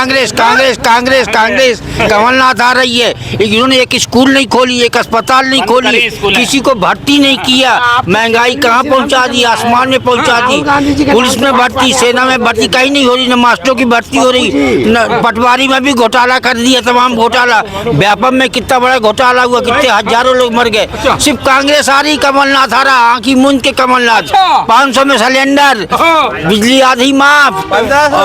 कांग्रेस कांग्रेस कांग्रेस कांग्रेस कमलनाथ आ रही है। इन्होंने एक स्कूल नहीं खोली, एक अस्पताल नहीं खोली, किसी को भर्ती नहीं किया। महंगाई कहाँ पहुँचा दी, आसमान में पहुँचा दी। पुलिस में भर्ती, सेना में भर्ती कहीं नहीं हो रही, न मास्टरों की भर्ती हो रही, न पटवारी में भी घोटाला कर दिया, तमाम घोटाला। व्यापम में कितना बड़ा घोटाला हुआ, कितने हजारों लोग मर गए। सिर्फ कांग्रेस आ रही, कमलनाथ आ रहा। आंखी मूंद के कमलनाथ। 500 में सिलेंडर, बिजली आधी माफ,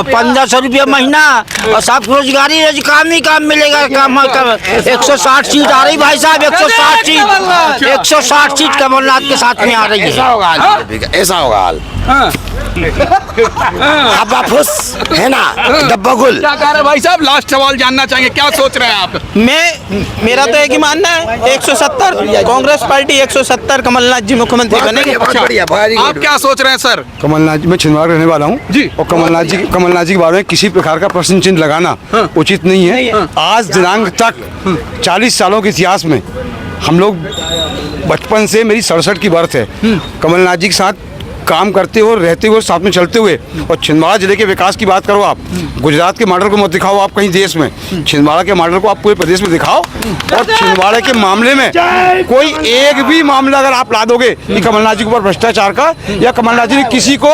1500 रुपया महीना, और सब रोजगारी काम ही काम मिलेगा। काम 160 सीट आ रही भाई साहब, 160 सीट, 160 सीट कमलनाथ के साथ में आ रही है। ऐसा होगा हाल। अब आप खुश है ना? डब्बा गुल क्या कह रहे भाई साहब? लास्ट सवाल जानना चाहेंगे, क्या सोच रहे हैं आप? मेरा तो एक ही मानना है, 170 कांग्रेस पार्टी, 170 कमलनाथ जी मुख्यमंत्री बनेंगे। आप क्या सोच रहे हैं सर? कमलनाथ जी, मैं छिंदवाड़ा रहने वाला हूँ जी, और कमलनाथ जी के बारे में किसी प्रकार का प्रश्न चिन्ह लगाना उचित नहीं है। आज दिनांक तक 40 सालों के इतिहास में हम लोग बचपन से, मेरी 67 की बर्थ है, कमलनाथ जी के साथ काम करते हुए, रहते हुए, साथ में चलते हुए। और छिंदवाड़ा जिले के विकास की बात करो आप, गुजरात के मॉडल को मत दिखाओ आप कहीं देश में, छिंदवाड़ा के मॉडल को आप पूरे प्रदेश में दिखाओ। और छिंदवाड़ा के मामले में कोई एक भी मामला अगर आप ला दोगे कि कमलनाथ जी के ऊपर भ्रष्टाचार का, या कमलनाथ जी ने किसी को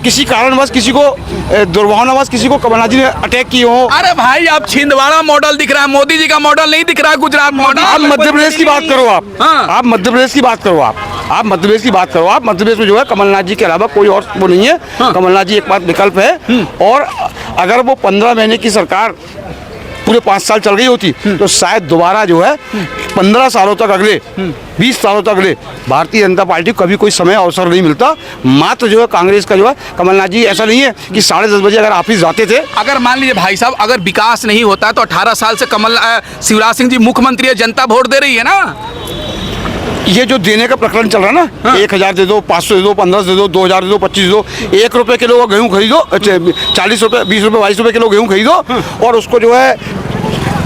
किसी कारणवश, किसी को दुर्भावनावश किसी को कमलनाथ जी ने अटैक किए हो। अरे भाई, आप छिंदवाड़ा मॉडल दिख रहा है, मोदी जी का मॉडल नहीं दिख रहा है, गुजरात मॉडल। आप मध्य प्रदेश की बात करो, आप मध्य प्रदेश की बात करो, आप मध्य प्रदेश की बात करो। आप मध्य प्रदेश में जो है कमलनाथ जी के अलावा कोई और वो नहीं है। कमलनाथ जी एक बात विकल्प है। और अगर वो 15 महीने की सरकार पूरे 5 साल चल गई होती तो शायद दोबारा जो है 15 सालों तक, अगले 20 सालों तक अगले भारतीय जनता पार्टी को कभी कोई समय अवसर नहीं मिलता। मात्र जो है कांग्रेस का जो है, कमलनाथ जी ऐसा नहीं है कि 10:30 बजे अगर ऑफिस जाते थे। अगर मान लीजिए भाई साहब, अगर विकास नहीं होता तो 18 साल से शिवराज सिंह जी मुख्यमंत्री है, जनता वोट दे रही है ना। ये जो देने का प्रकरण चल रहा है ना, 1000 दे दो, 500 दे दो, 1500 दे दो, 2000 दे दो, 25 दे दो, 1 रुपये किलो का गेहूँ खरीदो, 40 रुपये, 20 रुपये, 22 रुपये किलो गेहूँ खरीदो, और उसको जो है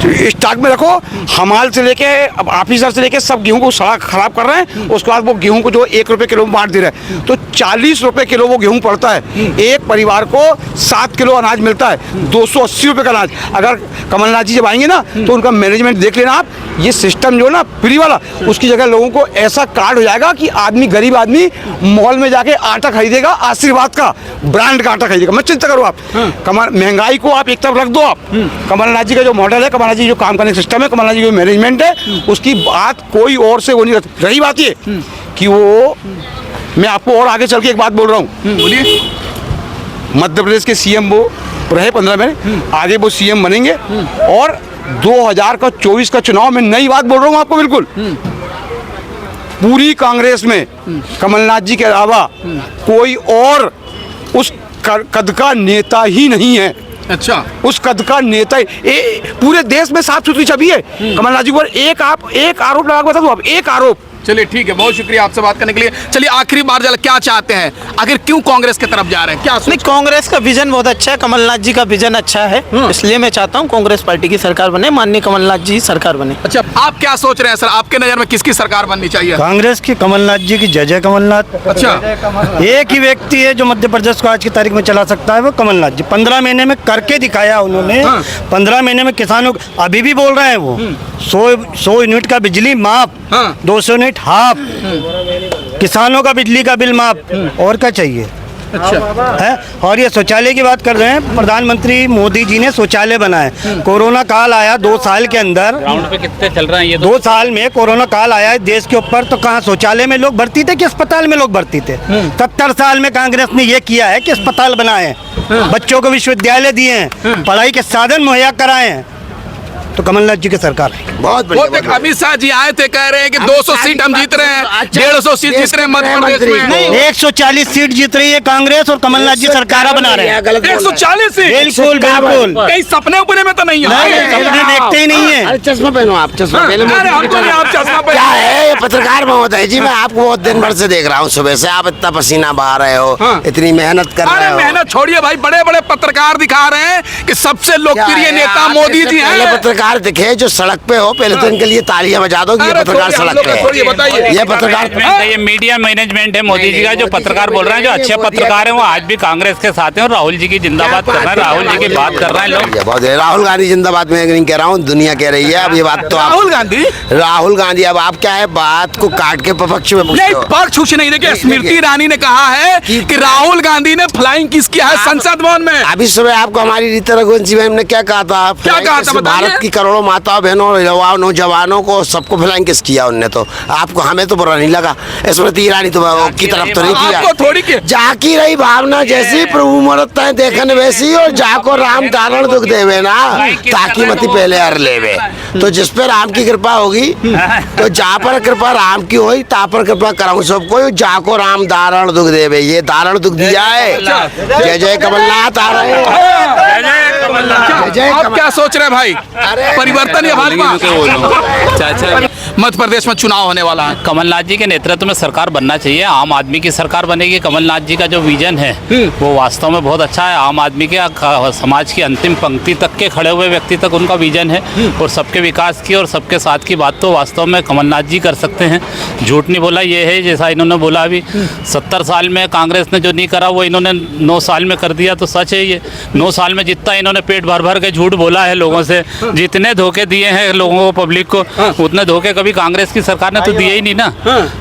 स्टॉक में रखो। हमाल से लेके ऑफिसर से लेके सब गेहूं को खराब कर रहे हैं। उसके बाद वो गेहूं को जो 1 रुपये किलो में बांट दे रहे हैं, तो 40 रुपये किलो वो गेहूं पड़ता है। एक परिवार को 7 किलो अनाज मिलता है, 280 रुपये का अनाज। अगर कमलनाथ जी जब आएंगे ना तो उनका मैनेजमेंट देख लेना आप। ये सिस्टम जो है ना फ्री वाला, उसकी जगह लोगों को ऐसा कार्ड हो जाएगा कि आदमी, गरीब आदमी मॉल में जाके आटा खरीदेगा, आशीर्वाद का ब्रांड का आटा खरीदेगा। मत चिंता करो आप। महंगाई को आप एक तरफ रख दो। आप कमलनाथ जी का जो मॉडल है, कमलनाथ जी जो काम करने का सिस्टम है, कमलनाथ जी जो मैनेजमेंट है, उसकी बात कोई और से वो नहीं रहती। रही बात ये कि वो, मैं आपको और आगे चल के एक बात बोल रहा हूँ, बोलिए। मध्य प्रदेश के सीएम वो रहे 15 महीने, आगे वो सीएम बनेंगे। और 2024 का चुनाव में नई बात बोल रहा हूँ आपको, बिल्कुल पूरी कांग्रेस में कमलनाथ जी के अलावा कोई और उस कद का नेता ही नहीं है। अच्छा, उस कद का नेता पूरे देश में साफ सुथरी छवि है कमलनाथ जी पर। एक आरोप लगा, बता दो आप, एक आरोप। चलिए ठीक है, बहुत शुक्रिया आपसे बात करने के लिए। चलिए आखिरी बार क्या चाहते हैं, आखिर क्यों कांग्रेस की तरफ जा रहे हैं? क्या नहीं, कांग्रेस का विजन बहुत अच्छा है, कमलनाथ जी का विजन अच्छा है, इसलिए मैं चाहता हूं कांग्रेस पार्टी की सरकार बने, माननीय कमलनाथ जी सरकार बने। अच्छा, आप क्या सोच रहे हैं सर? आपके नजर में किसकी सरकार बननी चाहिए? कांग्रेस की, कमलनाथ जी की। जय जय कमलनाथ। अच्छा, एक ही व्यक्ति है जो मध्य प्रदेश को आज की तारीख में चला सकता है, वो कमलनाथ जी। 15 महीने में करके दिखाया उन्होंने। 15 महीने में किसानों, अभी भी बोल रहे हैं वो, 100 यूनिट का बिजली माफ, 200 यूनिट हाफ, किसानों का बिजली का बिल माफ, और क्या चाहिए? अच्छा है। और ये शौचालय की बात कर रहे हैं, प्रधानमंत्री मोदी जी ने शौचालय बनाए। कोरोना काल आया 2 साल के अंदर, ग्राउंड पे कितने चल रहे हैं ये? 2 साल में कोरोना काल आया है देश के ऊपर, तो कहाँ शौचालय में लोग भर्ती थे कि अस्पताल में लोग भर्ती थे? 70 साल में कांग्रेस ने ये किया है कि अस्पताल बनाए, बच्चों को विश्वविद्यालय दिए हैं, पढ़ाई के साधन मुहैया कराए हैं। तो कमलनाथ जी की सरकार है। बहुत बढ़िया। अमित शाह जी आए थे, कह रहे हैं कि 200 सीट हम जीत रहे हैं, 150 सीट जीत रहे हैं मध्य प्रदेश में। 140 सीट जीत रही है कांग्रेस और कमलनाथ जी सरकार बना रहे हैं। 140 सीट? बिल्कुल बिल्कुल। कहीं सपने उपने में तो नहीं है? सपने देखते ही नहीं है। अरे चश्मा पहनो आप, चश्मा पहले। अरे हमको नहीं, आप चश्मा क्या है ये पत्रकार महोदय जी, मैं आपको बहुत दिन भर से देख रहा हूँ, सुबह से आप इतना पसीना बहा रहे हो, इतनी मेहनत कर रहे हो। मेहनत छोड़िए भाई, बड़े बड़े पत्रकार दिखा रहे हैं कि सबसे लोकप्रिय नेता मोदी जी हैं। पत्रकार पत्रकार दिखे जो सड़क पे हो, पहले तो इनके लिए तालियां बजा दो कि ये अरे पत्रकार छोड़िए, हम सड़क लोग पे का छोड़िए, बताइए। है। ये पत्रकार ये मीडिया मैनेजमेंट है मोदी जी का, जो पत्रकार बोल रहे हैं, जो अच्छे पत्रकार हैं वो आज भी कांग्रेस के साथ हैं और राहुल जी की जिंदाबाद कर रहे हैं, राहुल जी की बात कर रहे हैं लोग। ये बहुत है। राहुल गांधी जिंदाबाद मैं नहीं कह रहा हूँ, दुनिया कह रही है। अब ये बात तो राहुल गांधी राहुल गांधी अब आप क्या है, बात को काट के पक्ष में पूछते नहीं, हो। पक्ष कुछ नहीं। देखिए, स्मृति ईरानी ने कहा है कि राहुल गांधी ने फ्लाइंग किस किया है संसद भवन में। अभी सुबह आपको हमारी रीता रघुवंशी मैम ने क्या कहा था? क्या कहा था बताइए? भारत की करोड़ों माताओं बहनों युवाओं नौजवानों को सबको फ्लाइंग किस किया उनने। तो आपको हमें तो बुरा नहीं लगा, स्मृति ईरानी तो की तरफ तो नहीं किया। आपको थोड़ी किया। जाकी रही भावना जैसी प्रभु मरत है देखन वैसी, और जाको राम दारण दुख देवे ना ताकि मती पहले हर लेवे। तो जिस पर राम की कृपा होगी, तो जहाँ पर कृपा राम की होगी ता पर कृपा कराऊं सबको, जाको राम दारण दुख देवे। ये दारण दुख दिया है। जय जय कमलनाथ आ रहे हैं। जय जय आप क्या सोच रहे हैं भाई? परिवर्तन या भाजपा? चाचा, मध्य प्रदेश में चुनाव होने वाला है। कमलनाथ जी के नेतृत्व में सरकार बनना चाहिए, आम आदमी की सरकार बनेगी। कमलनाथ जी का जो विजन है वो वास्तव में बहुत अच्छा है। आम आदमी के समाज की अंतिम पंक्ति तक के खड़े हुए व्यक्ति तक उनका विजन है, और सबके विकास की और सबके साथ की बात तो वास्तव में कमलनाथ जी कर सकते हैं। झूठ नहीं बोला। ये है जैसा इन्होंने बोला अभी 70 साल में कांग्रेस ने जो नहीं करा वो इन्होंने 9 साल में कर दिया, तो सच है। ये 9 साल में जितना इन्होंने पेट भर भर के झूठ बोला है लोगों से, जितने धोखे दिए हैं लोगों को, पब्लिक को, उतने धोखे कभी कांग्रेस की सरकार ने तो दिए ही नहीं ना।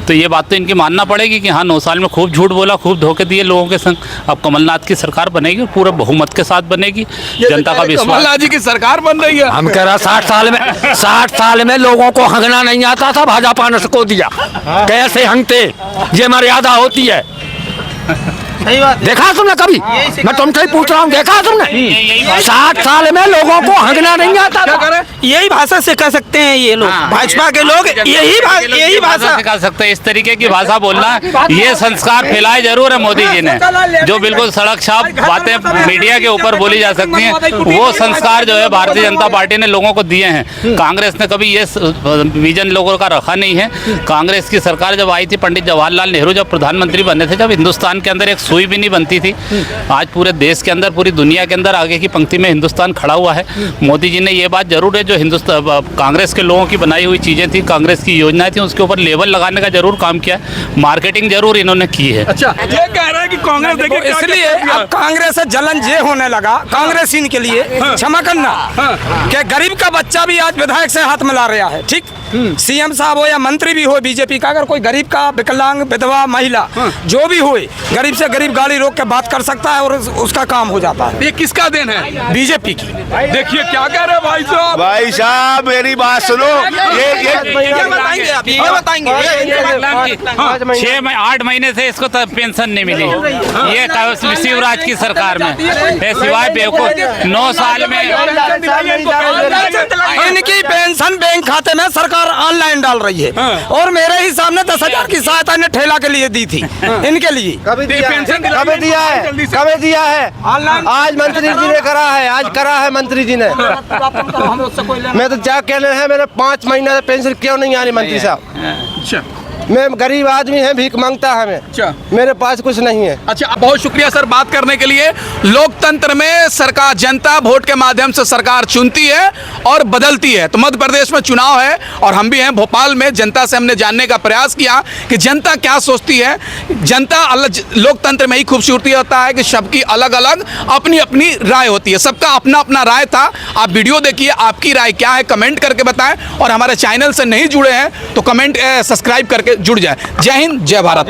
तो ये बात तो इनकी मानना पड़ेगी कि हाँ 9 साल में खूब झूठ बोला, खूब धोखे दिए लोगों के संग। अब कमलनाथ की सरकार बनेगी, पूरे बहुमत के साथ बनेगी, जनता का विश्वास। कमलनाथ जी की सरकार बन रही है। हम कह रहा 60 साल में लोगों को हंगना नहीं आता था, भाजपा ने सबको दिया। कैसे हंगते, ये मर्यादा होती है। सही बात है। देखा तुमने कभी? मैं तुमसे ही पूछ रहा हूँ, देखा तुमने? 60 साल में लोगों को हंगना नहीं आता क्या था। करें? यही भाषा सिखा सकते हैं ये लोग, हाँ, भाजपा के लोग यही भाषा सिखा सकते हैं। इस तरीके की भाषा बोलना, ये संस्कार फैलाए जरूर है मोदी जी ने। जो बिल्कुल सड़क छाप बातें मीडिया के ऊपर बोली जा सकती हैं, वो संस्कार जो है भारतीय जनता पार्टी ने लोगों को दिए हैं। कांग्रेस ने कभी ये विजन लोगों का रखा नहीं है। कांग्रेस की सरकार जब आई थी, पंडित जवाहरलाल नेहरू जब प्रधानमंत्री बने थे, जब हिंदुस्तान के अंदर एक सुई भी नहीं बनती थी, आज पूरे देश के अंदर, पूरी दुनिया के अंदर आगे की पंक्ति में हिंदुस्तान खड़ा हुआ है। मोदी जी ने ये बात जरूर है, जो हिंदुस्तान कांग्रेस के लोगों की बनाई हुई चीज़ें थी, कांग्रेस की योजनाएं थी, उसके ऊपर लेवल लगाने का जरूर काम किया है, मार्केटिंग जरूर इन्होंने की है। अच्छा, ये कह रहा है कि कांग्रेस देखिए क्या इसलिए क्या किया। अब कांग्रेस से जलन जे होने लगा कांग्रेस इनके लिए क्षमा करना कि गरीब का बच्चा भी आज विधायक से हाथ मिला रहा है। ठीक, सीएम साहब हो या मंत्री भी हो बीजेपी का, अगर कोई गरीब का, विकलांग, विधवा, महिला जो भी हो, गरीब से गरीब गाड़ी रोक के बात कर सकता है और उसका काम हो जाता है। ये किसका देन है? बीजेपी की। देखिए क्या कह रहे हैं भाई साहब। भाई साहब मेरी बात सुनो, ये बताएंगे आप, ये बताएंगे। 8 महीने से इसको पेंशन नहीं मिली, ये शिवराज की सरकार में, सिवाय बेवकूफ 9 साल में। इनकी पेंशन बैंक खाते में सरकार ऑनलाइन डाल रही है, और मेरे हिसाब में 10,000 की सहायता ने ठेला के लिए दी थी इनके लिए। कभी दिया है? कभी दिया है? आज मंत्री जी ने करा है, आज करा है मंत्री जी ने। मैं तो जा कहने हैं, मेरे 5 महीने से पेंशन क्यों नहीं आ रही मंत्री साहब? अच्छा मैं गरीब आदमी है, भीख मांगता है, अच्छा। मेरे पास कुछ नहीं है। अच्छा, बहुत शुक्रिया सर बात करने के लिए। लोकतंत्र में सरकार, जनता वोट के माध्यम से सरकार चुनती है और बदलती है। तो मध्य प्रदेश में चुनाव है और हम भी हैं भोपाल में, जनता से हमने जानने का प्रयास किया कि जनता क्या सोचती है। जनता लोकतंत्र में ही खूबसूरती होता है कि सबकी अलग अलग अपनी अपनी राय होती है, सबका अपना अपना राय था। आप वीडियो देखिए, आपकी राय क्या है कमेंट करके बताएं, और हमारे चैनल से नहीं जुड़े हैं तो कमेंट सब्सक्राइब करके जुड़ जाए। जय हिंद, जय भारत।